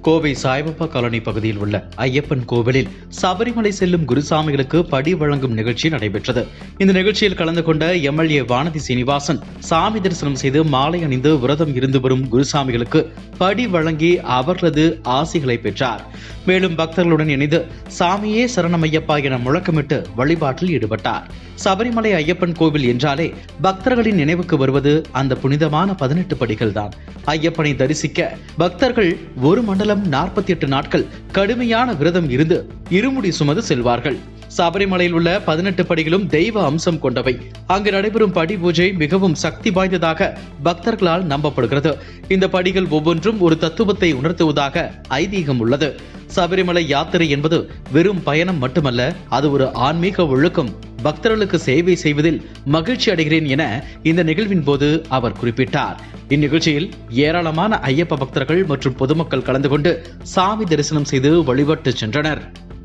Kovai Saibaba colony பகுதியில் உள்ள ஐயப்பன் கோவிலில் சபரிமலை செல்லும் குருசாமிகளுக்கு படி வழங்கும் நிகழ்ச்சி நடைபெற்றது. இந்த நிகழ்ச்சியில் கலந்து கொண்ட எம்எல்ஏ வானதி சீனிவாசன் சாமி தரிசனம் செய்து மாலை அணிந்து விரதம் இருந்து வரும் குருசாமிகளுக்கு படி வழங்கி அவர்களது ஆசிகளை பெற்றார். மேலும் பக்தர்களுடன் இணைந்து சாமியே சரணமையப்பா என முழக்கமிட்டு வழிபாட்டில் ஈடுபட்டார். சபரிமலை ஐயப்பன் கோவில் என்றாலே பக்தர்களின் நினைவுக்கு வருவது அந்த புனிதமான 18 படிகள் தான். ஐயப்பனை தரிசிக்க பக்தர்கள் ஒரு மண்டலம் 48 நாட்கள் கடுமையான விரதம் இருந்து இருமுடி சுமந்து செல்வார்கள். சபரிமலையில் உள்ள 18 படிகளும் தெய்வ அம்சம் கொண்டவை. அங்கு நடைபெறும் படி பூஜை மிகவும் சக்தி வாய்ந்ததாக பக்தர்களால் நம்பப்படுகிறது. இந்த படிகள் ஒவ்வொன்றும் ஒரு தத்துவத்தை உணர்த்துவதாக ஐதீகம் உள்ளது. சபரிமலை யாத்திரை என்பது வெறும் பயணம் மட்டுமல்ல, அது ஒரு ஆன்மீக ஒழுக்கம். பக்தர்களுக்கு சேவை செய்வதில் மகிழ்ச்சி அடைகிறேன் என இந்த நிகழ்வின் போது அவர் குறிப்பிட்டார். இந்நிகழ்ச்சியில் ஏராளமான ஐயப்ப பக்தர்கள் மற்றும் பொதுமக்கள் கலந்து கொண்டு சாமி தரிசனம் செய்து வழிபட்டு சென்றனர்.